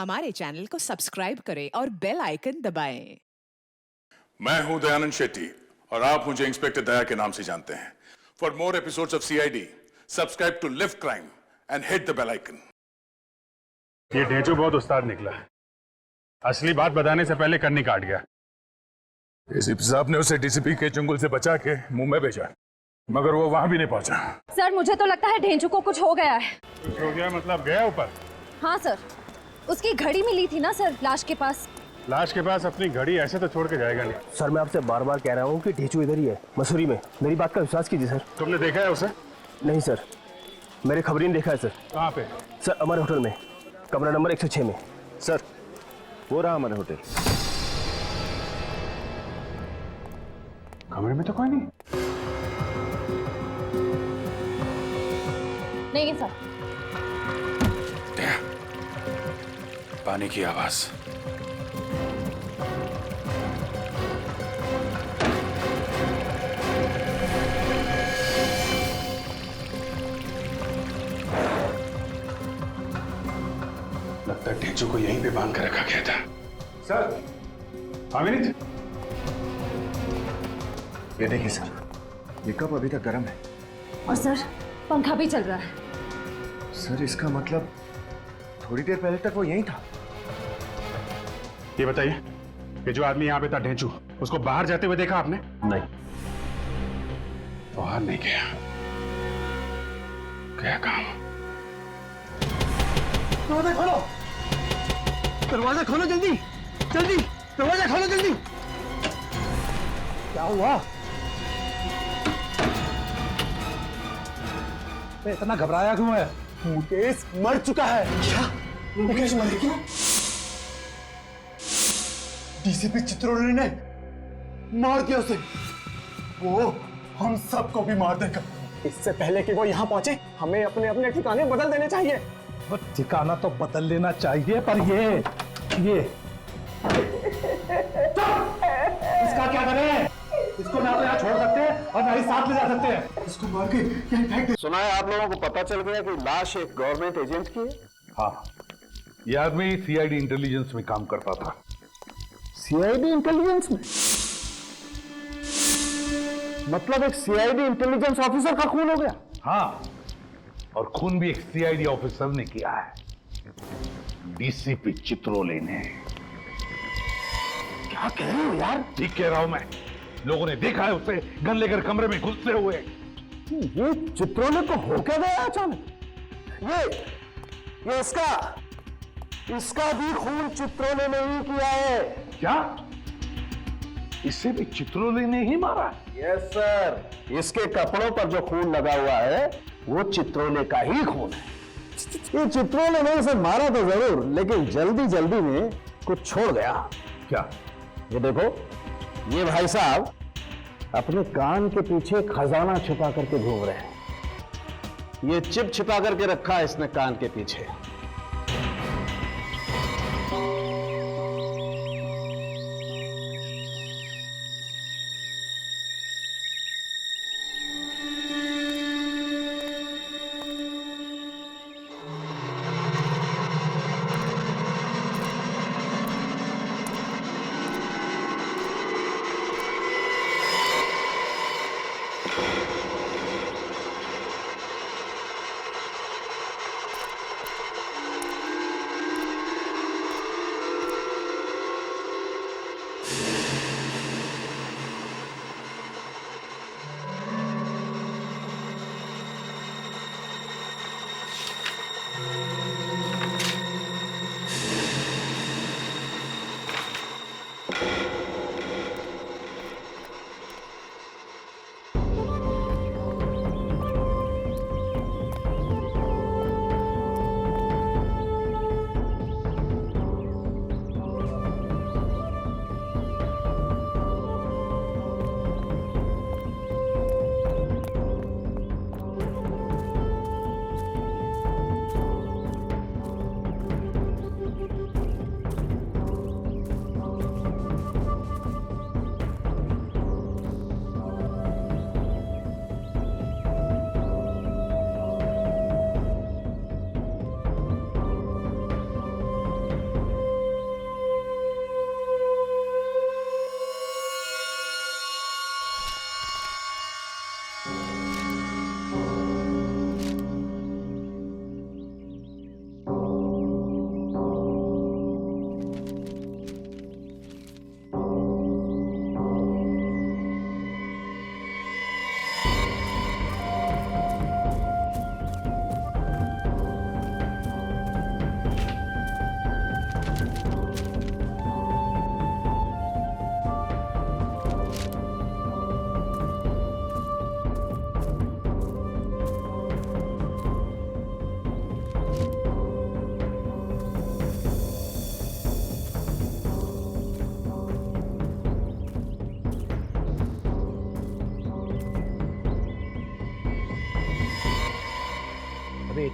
हमारे चैनल को सब्सक्राइब करें और बेल आइकन दबाएं। मैं हूं दयानंद शेट्टी और आप मुझे इंस्पेक्टर दया के नाम से जानते हैं। For more episodes of CID subscribe to lift crime and hit the bell icon. ये ढेंचू बहुत उस्ताद निकला। असली बात बताने से पहले कन्नी काट गया। एसीपी साहब ने उसे डीसीपी के चुंगल से बचा के मुंह में भेजा, मगर वो वहां भी नहीं पहुंचा। सर मुझे तो लगता है ढेंचू को कुछ हो गया है। कुछ हो गया मतलब गया ऊपर? हाँ सर, उसकी घड़ी मिली थी ना सर लाश के पास। लाश के पास अपनी घड़ी ऐसे तो छोड़ के जाएगा नहीं। सर मैं आपसे बार बार कह रहा हूँ कि ढेंचू इधर ही है, मसूरी में। मेरी बात का विश्वास कीजिए सर। तुमने देखा है उसे? नहीं सर, मेरे खबरी ने देखा है सर। कहाँ पे? सर अमर होटल में, कमरा नंबर 106 में। सर वो रहा हमारा होटल। कमरे में तो कोई नहीं। नहीं सर। पानी की आवाज। लगता है ढेंचू को यहीं पे बांध कर रखा गया था। सर, अमित, ये देखिए सर, ये कप अभी तक गर्म है। और सर पंखा भी चल रहा है। सर इसका मतलब थोड़ी देर पहले तक वो यहीं था। ये बताइए कि जो आदमी यहाँ पे था ढेंचू, उसको बाहर जाते हुए देखा आपने? नहीं। बाहर नहीं गया, क्या काम? दरवाजा खोलो, दरवाजा खोलो जल्दी जल्दी, दरवाजा खोलो जल्दी। क्या हुआ? इतना घबराया क्यों है? मुकेश मर चुका है। क्या? मुकेश मर गया? डीसीपी चित्रोले ने मार दिया उसे। वो हम सबको भी मार देगा। इससे पहले कि वो यहाँ पहुंचे, हमें अपने अपने ठिकाने बदल देने चाहिए। ठिकाना तो बदल लेना चाहिए, पर ये इसका क्या करें? इसको ना तो यहाँ छोड़ सकते हैं और ना ही साथ ले जा सकते हैं। इसको मार के यहीं फेंक दे। सुना है आप लोगों को पता चल गया कि लाश एक गवर्नमेंट एजेंट की है? हाँ, ये आदमी सीआईडी इंटेलिजेंस में काम करता था। सीआईडी इंटेलिजेंस में? मतलब एक सीआईडी इंटेलिजेंस ऑफिसर का खून हो गया? हाँ, और खून भी एक सीआईडी ऑफिसर ने किया है, डीसीपी चित्रोले ने। क्या कह रहे हो यार? ठीक कह रहा हूं मैं। लोगों ने देखा है उसे गन लेकर कमरे में घुसते हुए। ये चित्रोले को हो क्या गया अचानक? ये इसका भी खून चित्रोले ने ही किया है। क्या? इसे भी चित्रोले ने ही मारा? यस सर, इसके कपड़ों पर जो खून लगा हुआ है वो चित्रोले का ही खून है। ये चित्रोले ने इसे मारा तो जरूर, लेकिन जल्दी में कुछ छोड़ गया। क्या? ये देखो, ये भाई साहब अपने कान के पीछे खजाना छिपा करके घूम रहे हैं। ये चिप छिपा करके रखा है इसने कान के पीछे।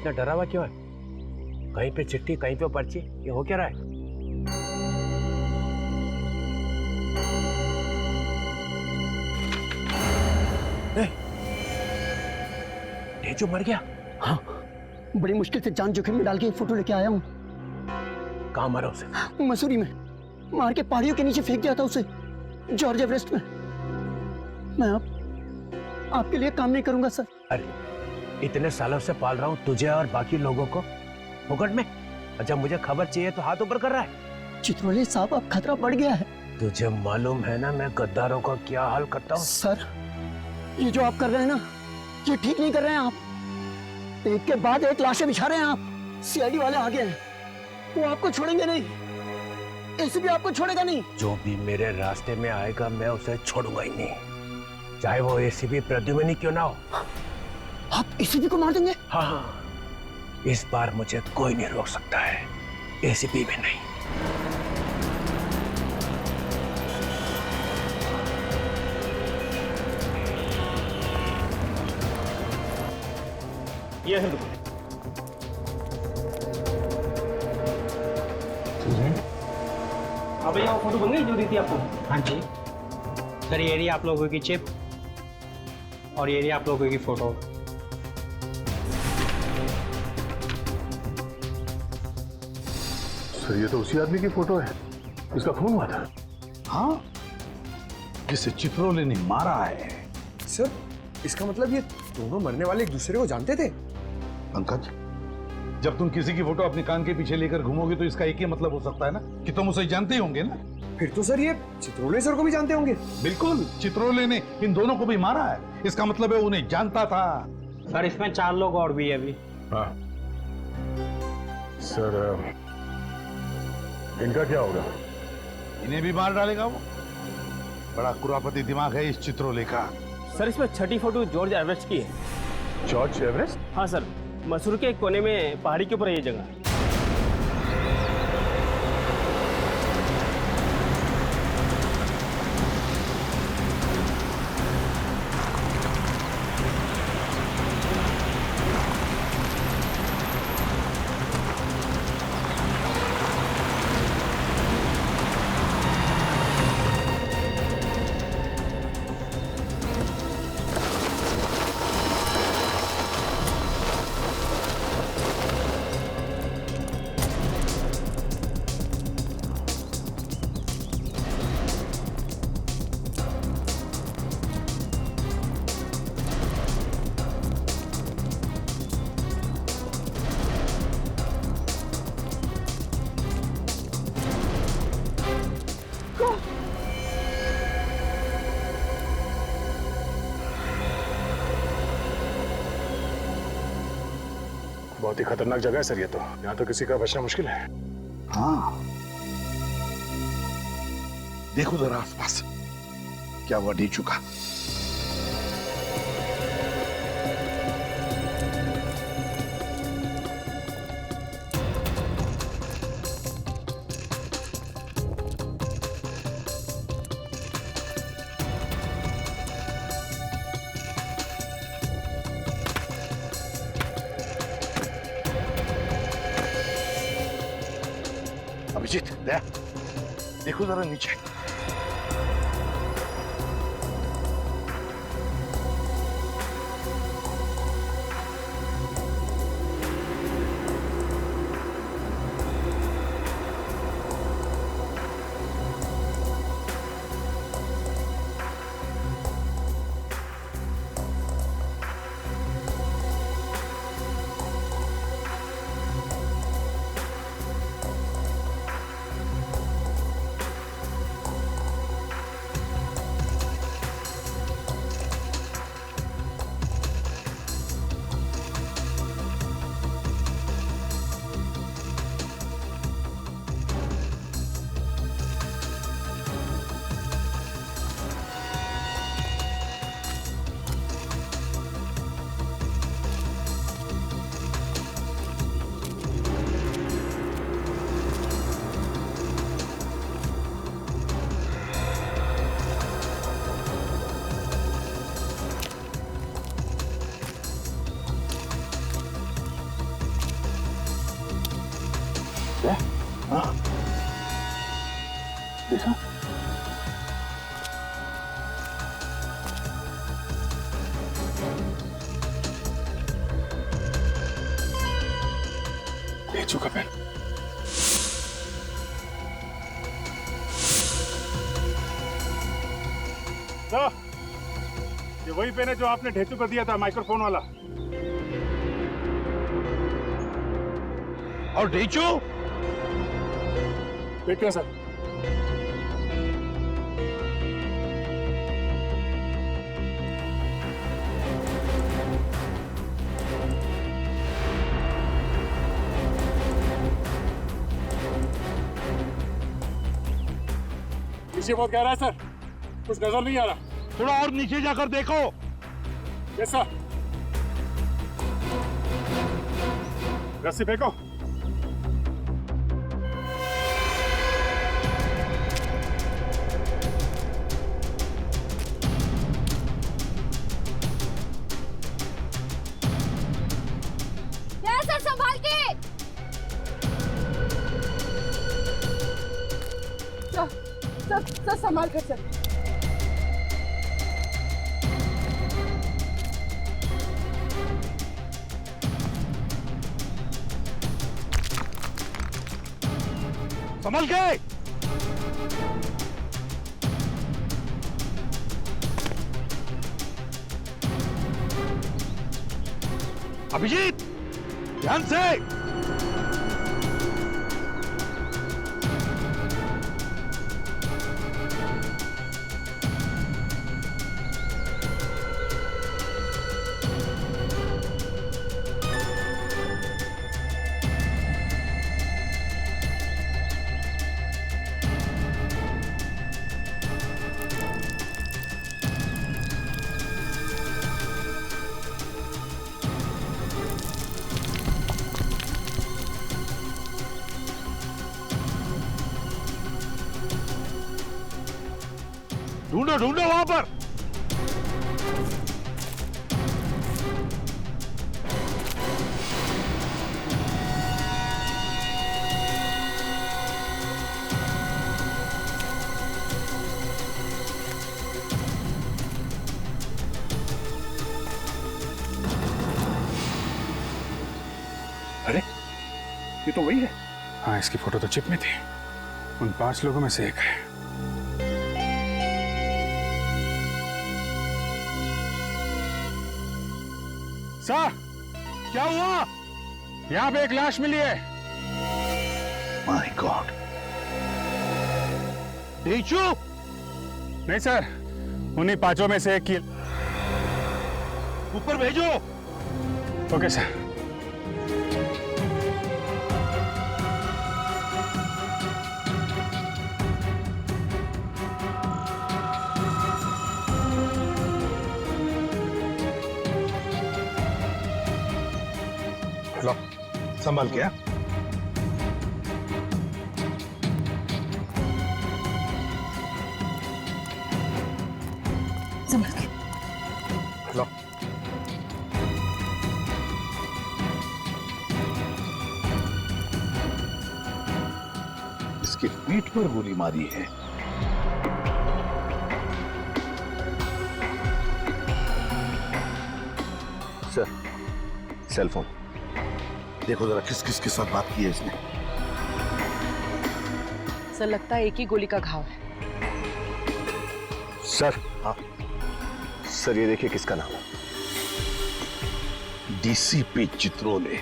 इतना डरा हुआ क्यों है? कहीं पे चिट्ठी, कहीं पे पर्ची, ये हो क्या रहा है? टेजू मर गया? हाँ, बड़ी मुश्किल से जान जोखिम में डाल के फोटो लेके आया हूँ। कहाँ मारा उसे? मसूरी में मार के पहाड़ियों के नीचे फेंक दिया था उसे, जॉर्ज एवरेस्ट में। मैं अब आपके लिए काम नहीं करूंगा सर। अरे इतने सालों से पाल रहा हूँ तुझे और बाकी लोगों को फुकट में, और जब मुझे खबर चाहिए तो हाथ ऊपर कर रहा है। चित्रोले साहब, अब खतरा बढ़ गया है। तुझे मालूम है ना मैं गद्दारों का क्या हाल करता हूँ? सर, ये जो आप कर रहे हैं ना, ये ठीक नहीं कर रहे हैं आप। एक के बाद एक लाशें बिछा रहे हैं आप। सीआईडी वाले आ गए हैं, वो आपको छोड़ेंगे नहीं, एसीपी आपको छोड़ेगा नहीं। जो भी मेरे रास्ते में आएगा मैं उसे छोड़ूंगा ही नहीं, चाहे वो एसीपी प्रद्युम्न क्यों ना हो। आप एसीपी को मार देंगे? हाँ, इस बार मुझे कोई नहीं रोक सकता है, एसीपी भी नहीं। ये है हाँ भैया, वो फोटो बन गई जो दी थी आपको? हाँ जी सर, ये रही आप लोगों की चिप और ये रही आप लोगों की फोटो। सर ये तो उसी आदमी की फोटो है, इसका खून हुआ था। हाँ, जिसे चित्रोले ने मारा है। सर, इसका मतलब ये दोनों मरने वाले एक दूसरे को जानते थे? पंकज, जब तुम किसी की फोटो अपने कान के पीछे लेकर घूमोगे तो इसका एक ही मतलब हो सकता है ना कि तुम उसे जानते ही होंगे ना। फिर तो सर ये चित्रोले सर को भी जानते होंगे। बिल्कुल, चित्रोले ने इन दोनों को भी मारा है, इसका मतलब है उन्हें जानता था। सर इसमें 4 लोग और भी है अभी। हाँ सर, इनका क्या होगा? इन्हें भी मार डालेगा वो। बड़ा कुरापति दिमाग है इस चित्रोले का। सर इसमें 6ठी फोटो जॉर्ज एवरेस्ट की है। George Everest? हाँ सर, मसूर के एक कोने में पहाड़ी के ऊपर है ये जगह। बहुत ही खतरनाक जगह है सर ये तो, यहाँ तो किसी का बचना मुश्किल है। हाँ, देखो जरा आसपास क्या हुआ ढीचू का। अभिजीत, दया, देखो जरा नीचे। हाँ देखा, ढेचू का पेन। ये वही पेन है जो आपने ढेचू को दिया था, माइक्रोफोन वाला। और ढेचू देखिए सर, पीछे बहुत गहरा है सर, कुछ नजर नहीं आ रहा। थोड़ा और नीचे जाकर देखो। Yes sir. रस्सी फेंको। सर संभाल के। सर संभाल कर सर। संभल के। अभिजीत ध्यान से। ढूंढो ढूंढो वहां पर। अरे ये तो वही है। हाँ, इसकी फोटो तो चिप में थी। उन 5 लोगों में से एक है। सर क्या हुआ? यहाँ पे एक लाश मिली है। My God. ढेचू? नहीं सर, उन्हीं 5 में से एक की। ऊपर भेजो। Okay sir. लो संभाल के। संभाल के। लो। इसके पीठ पर गोली मारी है। सर सेल फोन देखो जरा, किस किस के साथ बात की है इसने। सर लगता है एक ही गोली का घाव है। सर। हाँ सर, ये देखिए किसका नाम है। डीसीपी चित्रोले।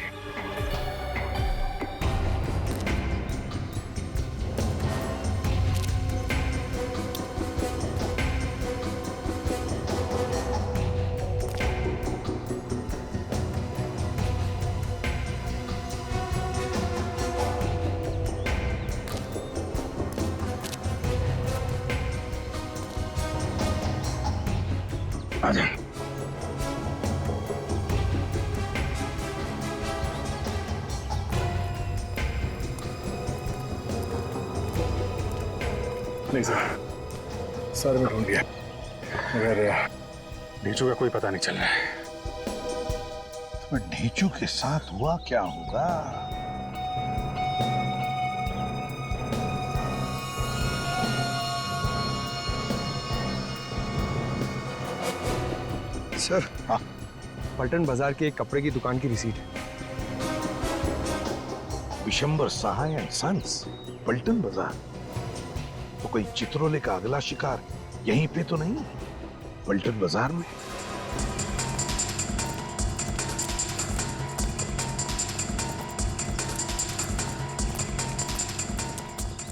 आजा। नहीं सर, सर में ढूंढ लिया मगर ढेचू का कोई पता नहीं चल रहा है। तो ढेचू के साथ हुआ क्या होगा? सर। हाँ, पलटन बाजार के एक कपड़े की दुकान की रिसीट है। विशंबर सहाय एंड सन्स, पलटन बाजार। तो कोई चित्रोले का अगला शिकार यहीं पे तो नहीं है, पलटन बाजार में?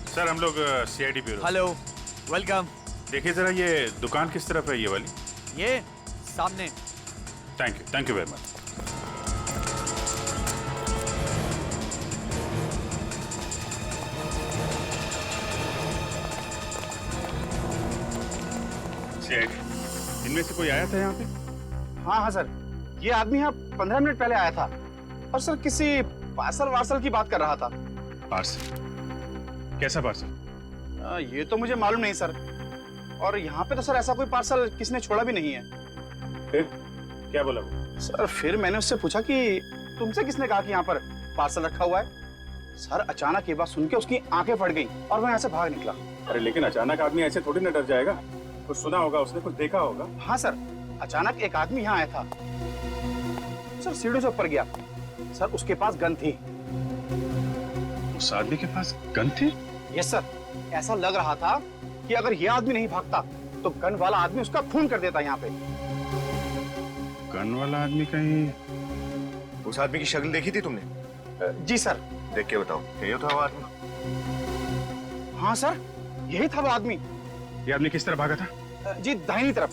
सर हम लोग सीआईडी ब्यूरो। Hello, welcome. देखिए जरा ये दुकान किस तरफ है, ये वाली? ये सामने। Thank you very much. CID, इनमें से कोई आया था यहाँ पे? हाँ हाँ सर, ये आदमी यहाँ 15 मिनट पहले आया था और सर किसी पार्सल वार्सल की बात कर रहा था। पार्सल? कैसा पार्सल? ये तो मुझे मालूम नहीं सर, और यहाँ पे तो सर ऐसा कोई पार्सल किसने छोड़ा भी नहीं है। फिर क्या बोला वो? सर फिर मैंने उससे पूछा कि तुमसे किसने कहा कि यहाँ पर पार्सल रखा हुआ है। सर अचानक ये बात सुन के उसकी आंखें फट गई और मैं यहाँ से भाग निकला। अरे लेकिन अचानक आदमी ऐसे थोड़ी ना डर जाएगा, कुछ सुना होगा उसने, कुछ देखा होगा। हाँ सर, अचानक एक आदमी यहाँ आया था सर, सीढ़ी से ऊपर गया सर, उसके पास गन थी। उस आदमी के पास गन थी? यस सर, ऐसा लग रहा था कि अगर ये आदमी नहीं भागता तो गन वाला आदमी उसका खून कर देता यहाँ पे। गन वाला आदमी कहीं? उस आदमी की शक्ल देखी थी तुमने? जी सर। देख के बताओ, यही था वो आदमी? हाँ सर, यही था वो आदमी। ये आदमी किस तरफ भागा था? जी दाहिनी तरफ।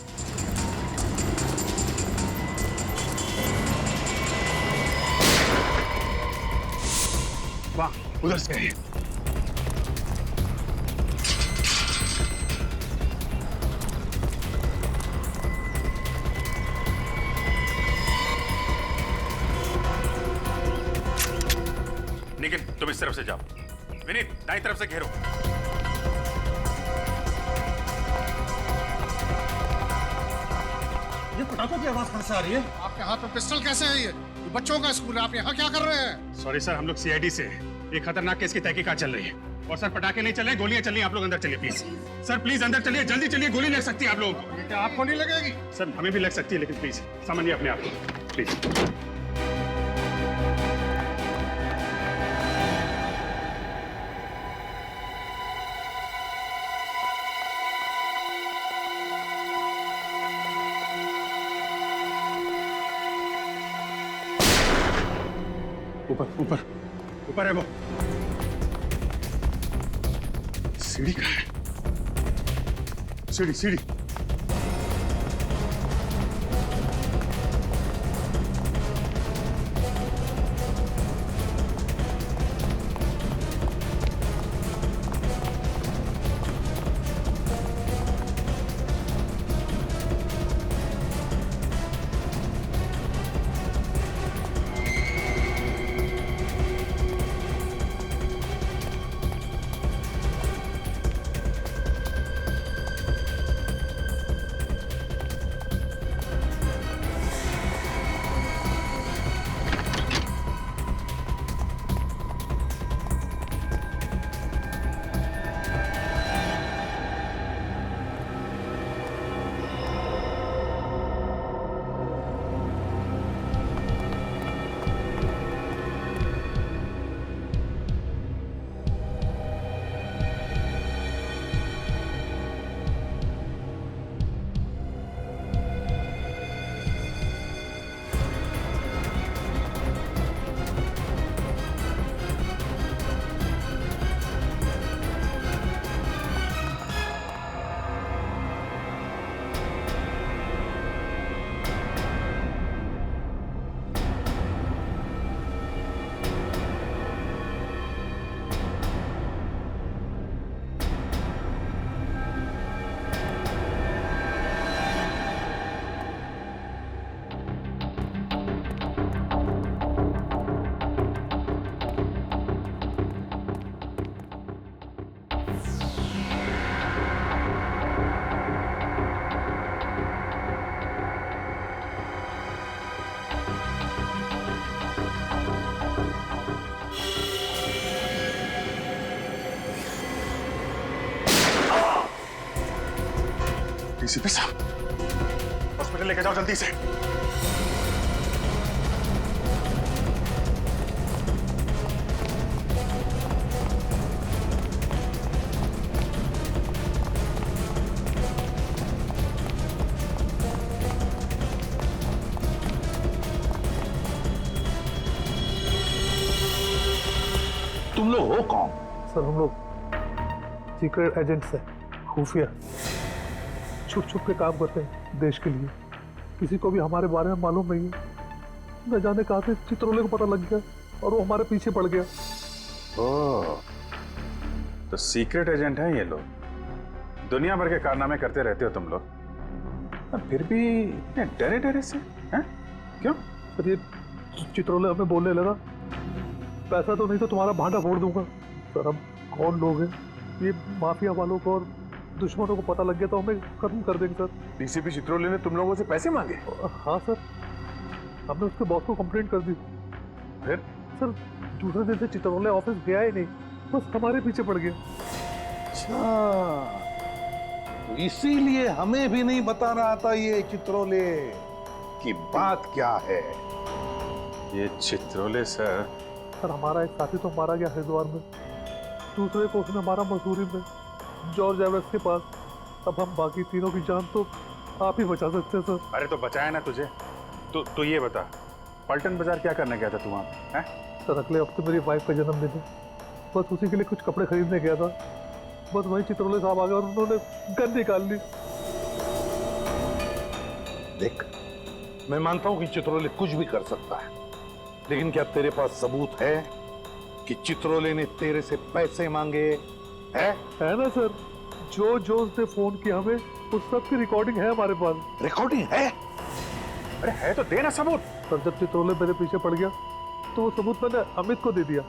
वाह, उधर से है। निखिल तुम इस तरफ से जाओ, विनीत दाईं तरफ से घेरो। ये पटाखों की आवाज कहां से आ रही है? आपके हाथ में पिस्टल कैसे है? ये बच्चों का स्कूल है, आप यहाँ क्या कर रहे हैं? सॉरी सर, हम लोग सीआईडी से हैं। एक खतरनाक केस की तहकीकात चल रही है। और सर पटाखे नहीं चल रहे, गोलियां चल रही हैं। आप लोग अंदर चलिए प्लीज। सर प्लीज अंदर चलिए, जल्दी चलिए, गोली लग सकती है आप लोगों को। क्या आपको नहीं लगेगी? सर हमें भी लग सकती है, लेकिन प्लीज समझिए अपने आप को, प्लीज। ऊपर ऊपर है वो। सीढ़ी कहाँ है? सीढ़ी। डीसीपी साहब, हॉस्पिटल लेके जाओ जल्दी से। हो कौन? सर हम लोग सीक्रेट एजेंट्स हैं, खुफिया, छुप छुप के काम करते हैं देश के लिए। किसी को भी हमारे बारे में मालूम नहीं है। न जाने कहाँ से चित्रोले को पता लग गया और वो हमारे पीछे पड़ गया। ओह, तो सीक्रेट एजेंट हैं ये लोग, दुनिया भर के कारनामे करते रहते हो तुम लोग, और फिर भी इतने डरे डरे से हैं? क्यों? सर ये चित्रोले हमें बोलने लगा, पैसा तो नहीं तो तुम्हारा भांडा फोड़ दूंगा। सर हम कौन लोग हैं, ये माफिया वालों को और दुश्मनों को पता लग गया तो हमें खत्म कर देंगे सर। डीसीपी चित्रोले ने तुम लोगों से पैसे मांगे? हाँ सर, हमने उसके बॉस को कंप्लेंट कर दी। फिर? सर दूसरे दिन से चित्रोले ऑफिस गया ही नहीं, बस हमारे पीछे पड़ गया। अच्छा, तो इसीलिए हमें भी नहीं बता रहा था ये चित्रोले की बात क्या है। ये चित्रोले सर हमारा एक साथी तो मारा गया हरिद्वार में, दूसरे को उसने मारा मसूरी में, जॉर्ज एवरेस्ट के पास। अब हम बाकी तीनों की जान तो आप ही बचा सकते हैं सर। अरे तो बचाया ना तुझे, तो ये बता, पलटन बाजार क्या करने गया था तू वहाँ हैं? सर अगले हफ्ते मेरी वाइफ का जन्मदिन है, बस उसी के लिए कुछ कपड़े खरीदने गया था। बस वही चित्रोले साहब आ गए और उन्होंने गन निकाल ली। देख, मैं मानता हूं कि चित्रोले कुछ भी कर सकता है, लेकिन क्या तेरे पास सबूत है कि चित्रोले ने तेरे से पैसे मांगे? है ना सर, जो उसने फोन किया हमें, उस सब की रिकॉर्डिंग है हमारे पास। रिकॉर्डिंग है? अरे है तो देना सबूत। सर जब चित्रोले मेरे पीछे पड़ गया तो वो सबूत मैंने अमित को दे दिया।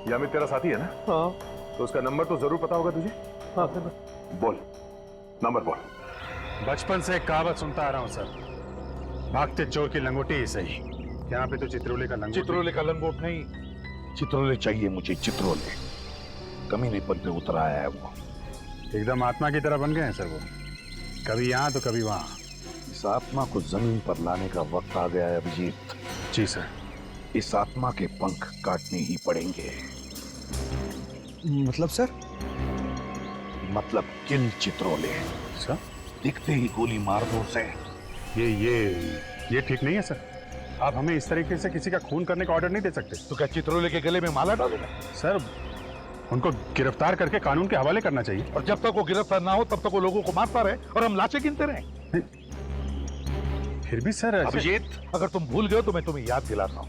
ये अमित तेरा साथी है ना? हाँ। तो उसका नंबर तो जरूर पता होगा तुझे? हाँ सर। बोल, नंबर बोल। बचपन से एक कहावत सुनता आ रहा हूँ सर, भागते चोर की लंगोटी ही सही। यहाँ पे तो चित्रोले का लंगोट। चित्रोले का लंगोट नहीं, चित्रोले चाहिए मुझे। चित्रोले कमीनेपन पे उतर आया है वो, एकदम आत्मा की तरह बन गए हैं सर वो, कभी यहाँ तो कभी वहाँ। इस आत्मा को जमीन पर लाने का वक्त आ गया है अभिजीत। जी सर। इस आत्मा के पंख काटने ही पड़ेंगे। मतलब सर? मतलब किल चित्रोले। सर दिखते ही गोली मार दो उसे। ये ठीक नहीं है सर, आप हमें इस तरीके से किसी का खून करने का ऑर्डर नहीं दे सकते। तो क्या चित्रोले के गले में माला डालूंगा? सर उनको गिरफ्तार करके कानून के हवाले करना चाहिए। और जब तक वो गिरफ्तार ना हो तब तक वो लोगों को मारता रहे और हम लाशें गिनते रहे। फिर भी सर अभिजीत, अगर तुम भूल गए तो मैं तुम्हें याद दिलाता हूँ,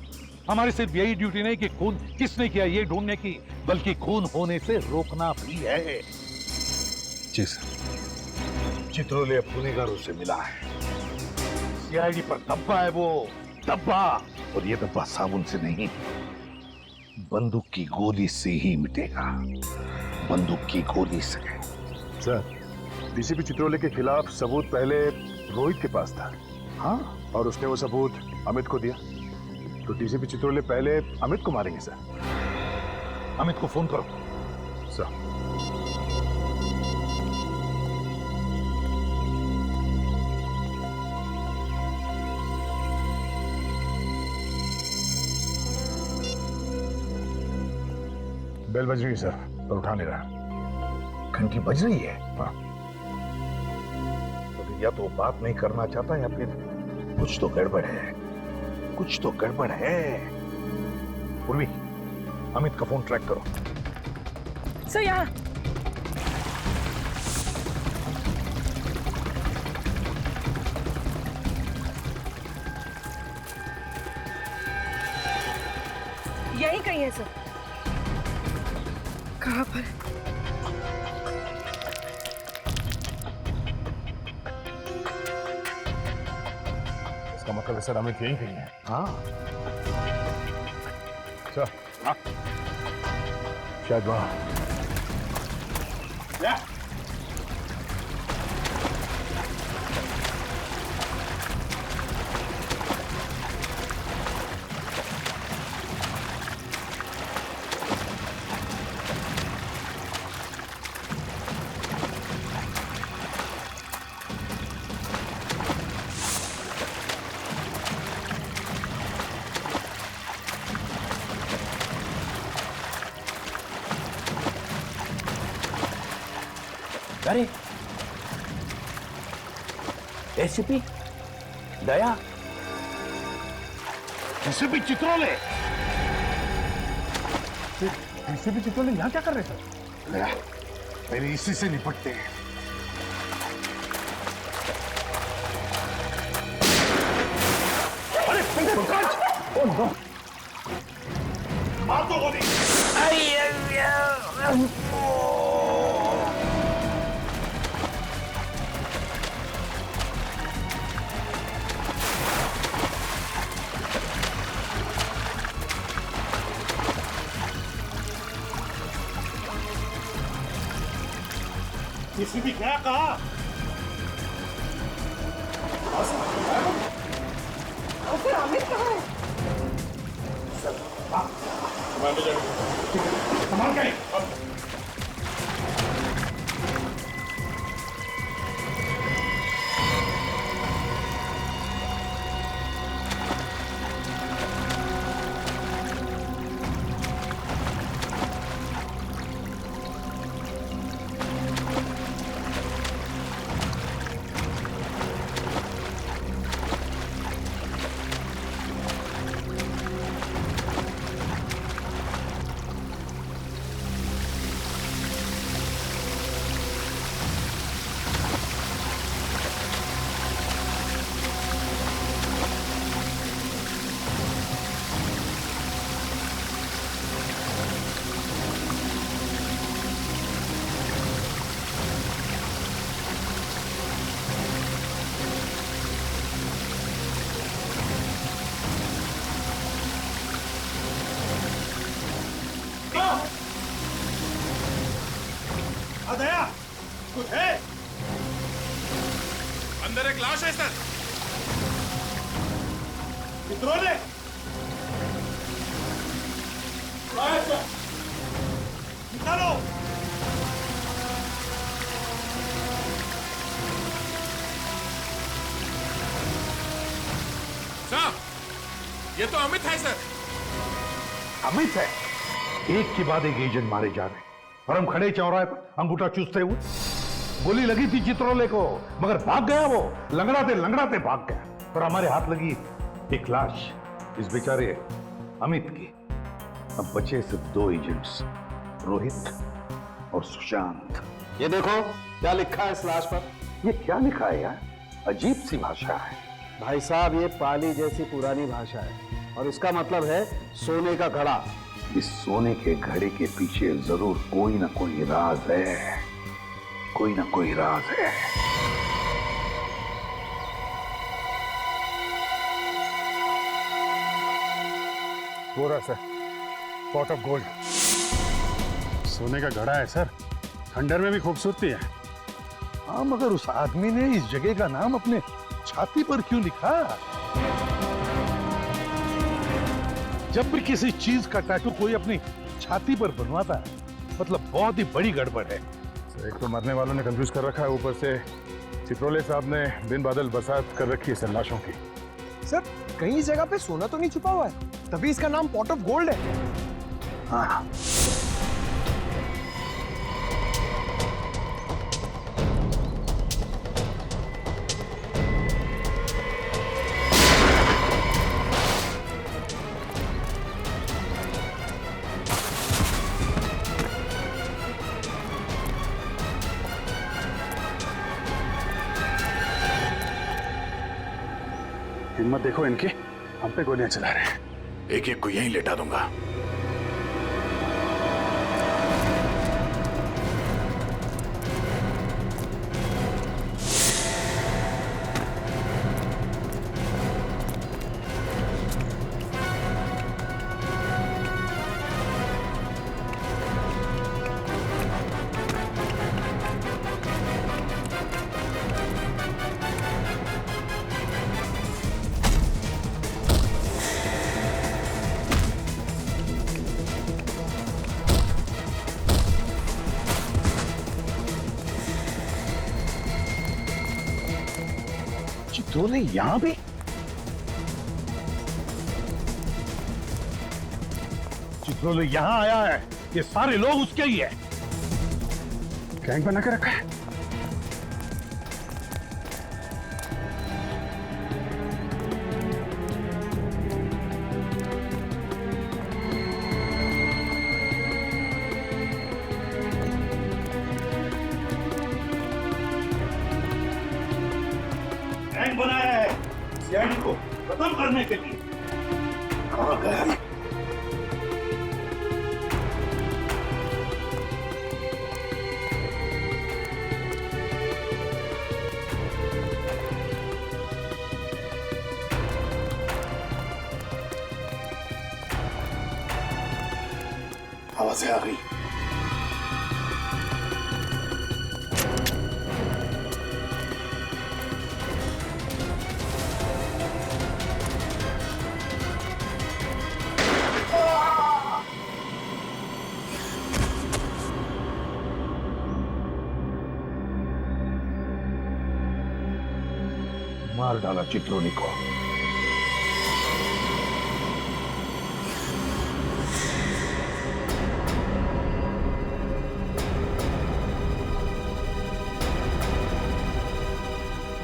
हमारी सिर्फ यही ड्यूटी नहीं कि खून किसने किया ये ढूंढने की, बल्कि खून होने से रोकना भी है। जी सर। चित्रोले अब गुनहगारों से मिला है, सीआईडी पर धब्बा है वो, धब्बा। और ये धब्बा साबुन से नहीं, बंदूक की गोली से ही मिटेगा। बंदूक की गोली से। सर डीसीपी चित्रोले के खिलाफ सबूत पहले रोहित के पास था। हाँ, और उसने वो सबूत अमित को दिया, तो डीसीपी चित्रोले पहले अमित को मारेंगे सर। अमित को फोन करो। सर बेल बज रही है सर, पर उठा नहीं रहा। घंटी बज रही है? हाँ। तो या तो बात नहीं करना चाहता या फिर कुछ तो गड़बड़ है, कुछ तो गड़बड़ है। उर्वी, अमित का फोन ट्रैक करो। सर यहाँ। यही कहीं है सर। कहाँ पर? इसका मतलब है सर अमित यही कहीं है। हाँ सर। हाँ शायद वहाँ। अरे एसीपी दया, एसीपी चित्रोले। एसीपी चित्रोले यहाँ क्या कर रहे सर? गया, पहले इसी से निपटते हैं। अरे पंकज! Oh no! मार दो गोली! एसीपी क्या कहा? फिर अमित कहाँ है? संभाल के! दया, कुछ है? अंदर एक लाश है सर। चित्रोले! निकालो! साहब, ये तो अमित है सर। अमित है? एक के बाद एक एजेंट मारे जा रहे हैं और हम खड़े चौराहे पर अंगूठा चूसते हुए। गोली लगी थी चित्रोले को, मगर भाग गया वो, लंगड़ाते भाग गया और हमारे हाथ लगी एक लाश, इस बेचारे अमित की। अब बचे सिर्फ 2 एजेंट्स, रोहित और सुशांत। ये देखो क्या लिखा है इस लाश पर। ये क्या लिखा है यार? अजीब सी भाषा है। भाई साहब, ये पाली जैसी पुरानी भाषा है और इसका मतलब है सोने का घड़ा। इस सोने के घड़े के पीछे जरूर कोई ना कोई राज है, कोई ना कोई राज है। पूरा सर, पॉट ऑफ गोल्ड, सोने का घड़ा है सर। खंडर में भी खूबसूरती है। हाँ, मगर उस आदमी ने इस जगह का नाम अपने छाती पर क्यों लिखा? जब भी किसी चीज का टैटू कोई अपनी छाती पर बनवाता है, मतलब बहुत ही बड़ी गड़बड़ है। एक तो मरने वालों ने कंफ्यूज कर रखा है, ऊपर से चित्रोले साहब ने बिन बादल बरसात कर रखी है सर लाशों की। सर कहीं जगह पे सोना तो नहीं छुपा हुआ है, तभी इसका नाम पॉट ऑफ गोल्ड है। हाँ, हिम्मत देखो इनकी, हम पे गोलियां चला रहे हैं। एक एक को यहीं लेटा दूंगा। चित्रोले यहां भी? चित्रोले यहां आया है, ये सारे लोग उसके ही है। गैंग बना के रखा है। सीआईडी को खत्म करने के लिए। कहाँ गया ये? आवाजें आ गई। मार डाला चित्रोनी को।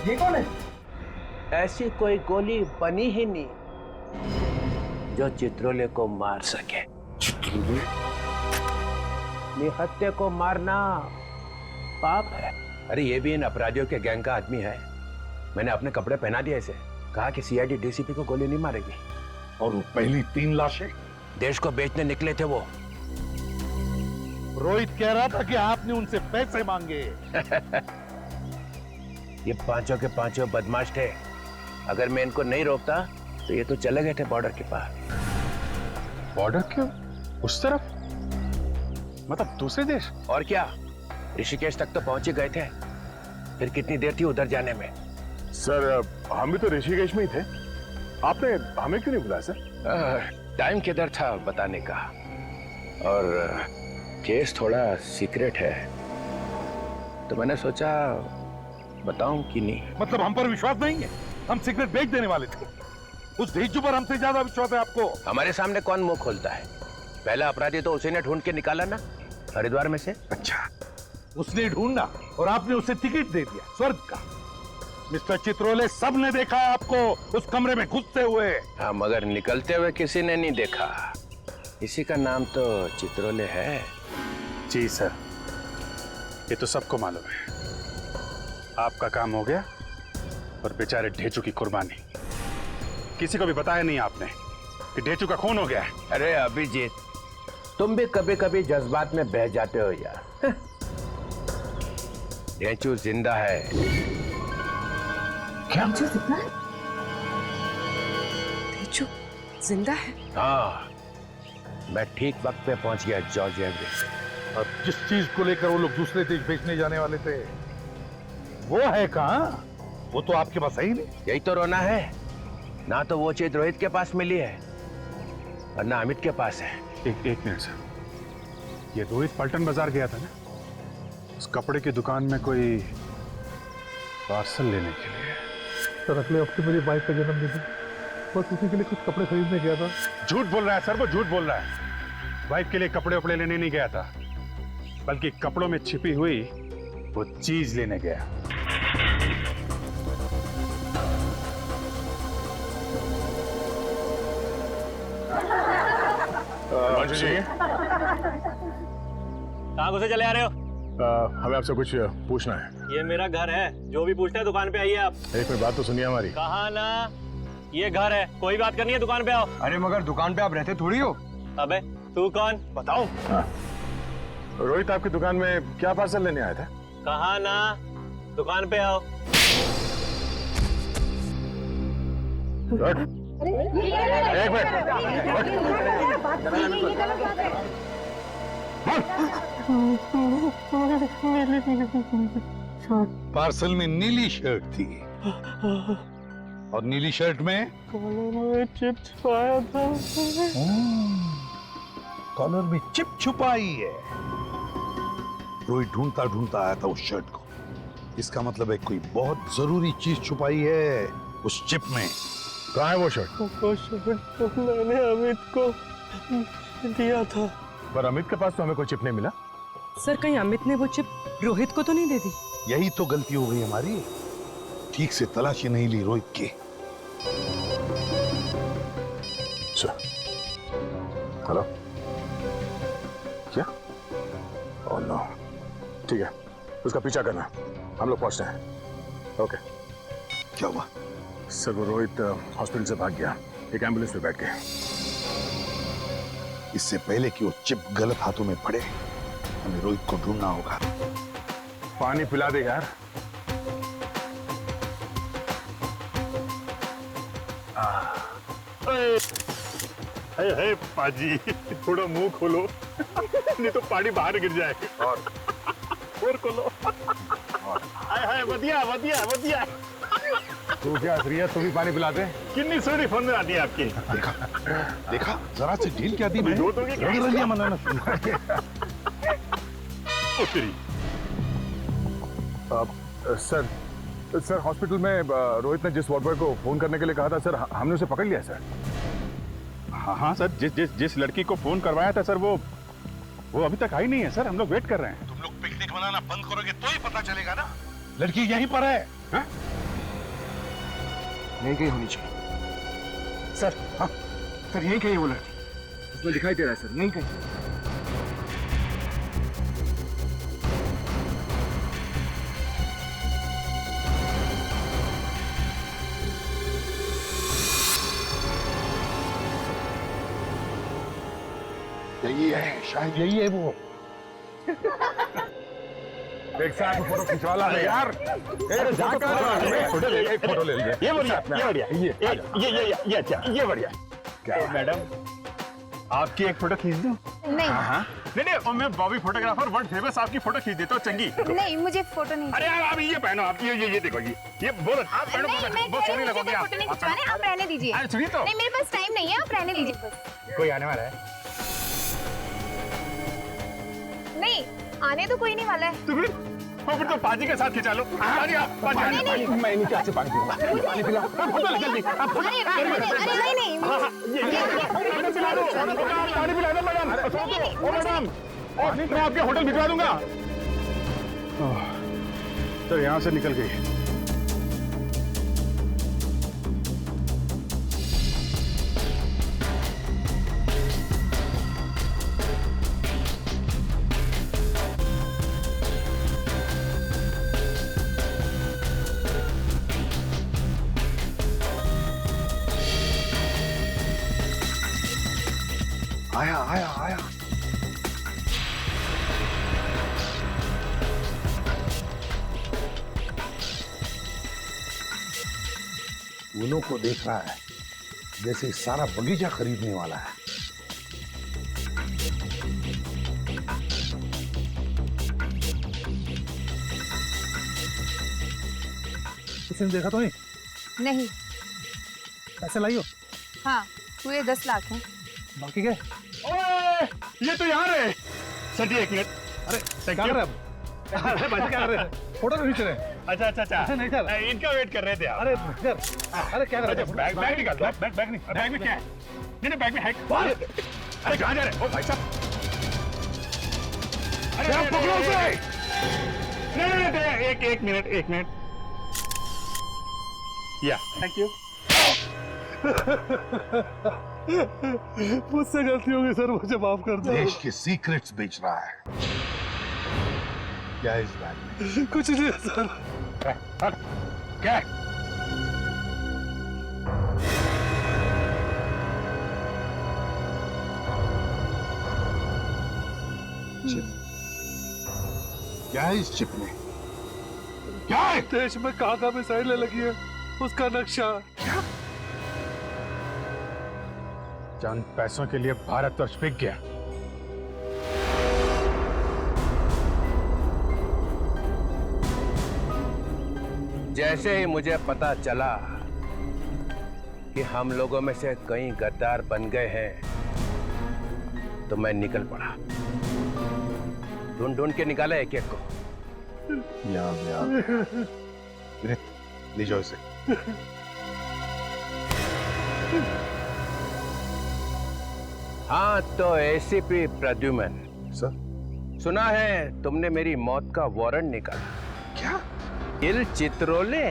ये कौन है? ऐसी कोई गोली बनी ही नहीं जो चित्रोले को मार सके। निहत्थे को मारना पाप है। अरे ये भी इन अपराधियों के गैंग का आदमी है। मैंने अपने कपड़े पहना दिए इसे, कहा कि सीआईडी डीसीपी को गोली नहीं मारेगी। और वो पहली 3 लाशें देश को बेचने निकले थे वो। रोहित कह रहा था कि आपने उनसे पैसे मांगे। ये पांचों के पांचों बदमाश थे। अगर मैं इनको नहीं रोकता तो ये तो चले गए थे बॉर्डर के पार। बॉर्डर क्यों? उस तरफ? मतलब दूसरे देश? और क्या, ऋषिकेश तक तो पहुंच ही गए थे। फिर कितनी देर थी उधर जाने में? सर हम भी तो ऋषिकेश में ही थे। आपने हमें क्यों नहीं बुलाया सर? टाइम किधर था बताने का। और केस थोड़ा सीक्रेट है तो मैंने सोचा बताऊं कि नहीं। मतलब हम पर विश्वास नहीं है? हम सिगरेट बेच देने वाले थे। उस भेजू पर हमसे ज्यादा विश्वास है आपको। हमारे सामने कौन मुंह खोलता है? पहला अपराधी तो उसी ने ढूंढ के निकाला ना, हरिद्वार में से। अच्छा, उसने ढूंढा और आपने उसे टिकट दे दिया स्वर्ग का। मिस्टर चित्रोले, सब ने देखा आपको उस कमरे में घुसते हुए। हाँ, मगर निकलते हुए किसी ने नहीं देखा। इसी का नाम तो चित्रोले है। जी सर, ये तो सबको मालूम है। आपका काम हो गया और बेचारे ढेचू की कुर्बानी। किसी को भी बताया नहीं आपने कि ढेचू का खून हो गया है। अरे अभिजीत, तुम भी कभी कभी जज्बात में बह जाते हो यार। ढेचू जिंदा है। क्या? ढेचू जिंदा है? हाँ, मैं ठीक वक्त पे पहुंच गया जॉर्जिया में। और जिस चीज को लेकर वो लोग दूसरे देश बेचने जाने वाले थे वो है कहाँ? वो तो आपके पास है ही नहीं। यही तो रोना है ना। तो वो चीज रोहित के पास मिली है और ना अमित के पास है। एक मिनट सर, ये रोहित पलटन बाजार गया था ना, उस कपड़े की दुकान में कोई पार्सल लेने के लिए। सर अगले हफ्ते मेरी वाइफ का जन्मदिन है, बस उसी के लिए कुछ कपड़े खरीदने गया था। झूठ बोल रहा है सर, वो झूठ बोल रहा है। वाइफ के लिए कपड़े वपड़े लेने नहीं गया था, बल्कि कपड़ों में छिपी हुई वो चीज लेने गया। जी, कहाँ घुसे चले आ रहे हो? हमें आपसे कुछ पूछना है। ये मेरा घर है, जो भी पूछना है दुकान पे आइए आप। एक मिनट बात तो सुनिए हमारी। कहा ना, ये घर है, कोई बात करनी है दुकान पे आओ। अरे मगर दुकान पे आप रहते थोड़ी हो। अबे तू कौन? बताओ। रोहित आपकी दुकान में क्या पार्सल लेने आया था? कहा ना, दुकान पे आओ। एक पार्सल में नीली शर्ट थी और नीली शर्ट में चिप छुपाया था। कॉलर में चिप छुपाई है। रोहित ढूंढता ढूंढता आया था उस शर्ट को। इसका मतलब है कोई बहुत जरूरी चीज छुपाई है उस चिप में। कहाँ है वो शर्ट? वो शर्ट तो मैंने अमित को दिया था। पर अमित के पास तो हमें कोई चिप नहीं मिला। सर कहीं अमित ने वो चिप रोहित को तो नहीं दे दी? यही तो गलती हो गई हमारी, ठीक से तलाशी नहीं ली रोहित की। हेलो, क्या? ओह नो, ठीक है, उसका पीछा करना, हम लोग पहुंचते हैं। ओके। क्या हुआ? सर वो रोहित हॉस्पिटल से भाग गया, एक एम्बुलेंस में बैठ गया। इससे पहले कि वो चिप गलत हाथों में पड़े, हमें रोहित को ढूंढना होगा। पानी पिला दे यार। हे पाजी, थोड़ा मुंह खोलो नहीं तो पानी बाहर गिर जाएगा। और खोलो। हाय वधिया वधिया वधिया। तू क्या श्रीया, तू भी पानी पिला दे। कितनी सोनी फोन में आती है आपकी। देखा जरा से ढील क्या दी मैं। रंगिया मनाना शुरू। सर हॉस्पिटल में रोहित ने जिस वार्ड बॉय को फोन करने के लिए कहा था सर, हमने उसे पकड़ लिया सर। हाँ सर, जिस लड़की को फोन करवाया था सर, वो अभी तक आई नहीं है सर। हम लोग वेट कर रहे हैं। तुम लोग पिकनिक मनाना बंद करोगे तो ही पता चलेगा ना। लड़की यहीं पर है। यहीं कहीं होनी चाहिए सर। हाँ सर, यहीं कहीं वो लड़की, उसमें दिखाई दे रहा है सर, यहीं कहीं। यही है, शायद यही है वो। एक साथ फोटो खिंचवाला है यार। फोटो ले लीजिए। ये बढ़िया, ये अच्छा, ये बढ़िया। क्या मैडम, आपकी एक फोटो खींच दूं? नहीं नहीं, और मैं बॉबी फोटोग्राफर वर्ल्ड फेमस आपकी फोटो खींच देता हूँ चंगी। नहीं, मुझे फोटो नहीं। अरे यार आप ये पहनो, आप ये देखो, ये बहुत पहनो, बहुत सोहनी लगोगी आप। फोटो नहीं खिंचवाने, आप रहने दीजिए। अरे सुनिए तो, नहीं, मेरे पास टाइम नहीं है, आप रहने दीजिए बस। कोई आने वाला है? नहीं, आने तो कोई नहीं वाला है। तो फिर तो पाजी के साथ खिंचा लो। पाजी मैं नीचे से पानी पीऊंगा। पानी पिला। जल्दी। अरे नहीं, पानी पिला दो मैडम। मैं आपके होटल भिजवा दूंगा। तो यहाँ से निकल गई। आया। उन्हों को देख रहा है जैसे सारा बगीचा खरीदने वाला है। किसी ने देखा तो नहीं? नहीं। पैसे लाई हो? हाँ, पूरे 10 लाख हैं। बाकी क्या? ओए, ये तो यहाँ है। सर जी 1 मिनट। अरे क्या कर रहे हैं? अरे बच्चे क्या कर रहे हैं? फोटो खींच रहे हैं। अच्छा। नहीं सर, इनका वेट कर रहे थे आप। अरे क्या कर रहे हैं? बैग निकाल। बैग में क्या है? नहीं, बैग में है। अरे कहाँ जा रहे हैं? ओ भाई साहब, अरे आप पकड़ो उसे। नहीं, एक मिनट। या थैंक यू। मुझसे गलती हो गई सर, मुझे माफ कर दो। देश के सीक्रेट्स बेच रहा है। क्या इस बैग में? कुछ नहीं है सर। क्या? क्या है इस चिप में? क्या है? देश में कहाँ मिसाइलें लगी है, उसका नक्शा। क्या? चंद पैसों के लिए भारत तो पिघल गया। जैसे ही मुझे पता चला कि हम लोगों में से कई गद्दार बन गए हैं, तो मैं निकल पड़ा। ढूंढ के निकाला एक को। ले जाओ इसे। हाँ, तो एसीपी प्रद्युमन सर, सुना है तुमने मेरी मौत का वारंट निकाला। क्या? किल चित्रोले?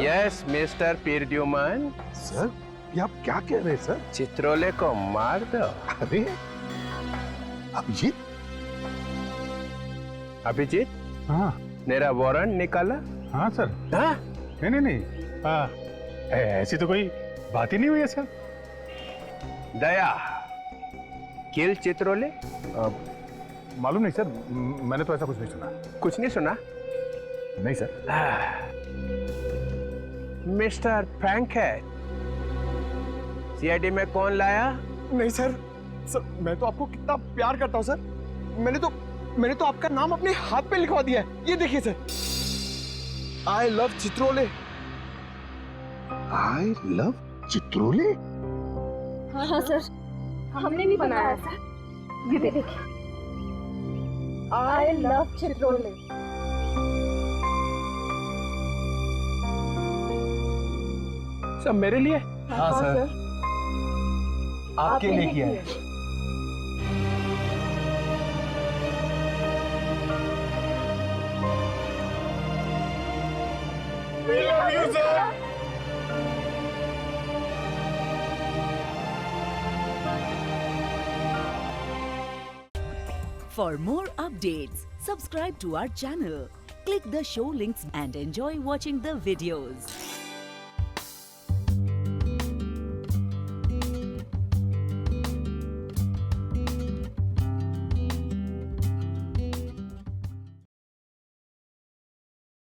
Yes mister Pradyuman. सर, ये आप क्या कह रहे हैं सर? चित्रोले को मार दो। अरे अभिजीत? हाँ मेरा वारंट निकाला? हाँ सर। हाँ? नहीं। ऐसी तो कोई बात ही नहीं हुई है सर। दया किल चित्रोले? मालूम नहीं सर, मैंने तो ऐसा कुछ नहीं सुना। कुछ नहीं सुना? नहीं सर। मिस्टर फ्रैंकहेड, सीआईडी में कौन लाया? नहीं सर, मैं तो आपको कितना प्यार करता हूँ सर। मैंने तो आपका नाम अपने हाथ पे लिखवा दिया है। ये देखिए sir, I love Chitrole. I love Chitrole? हाँ सर, हमने भी बनाया सर। ये देखिए, आई लव चित्रोले। सब मेरे लिए? हाँ सर, आपके लिए किया है। For more updates, subscribe to our channel, click the show links and enjoy watching the videos.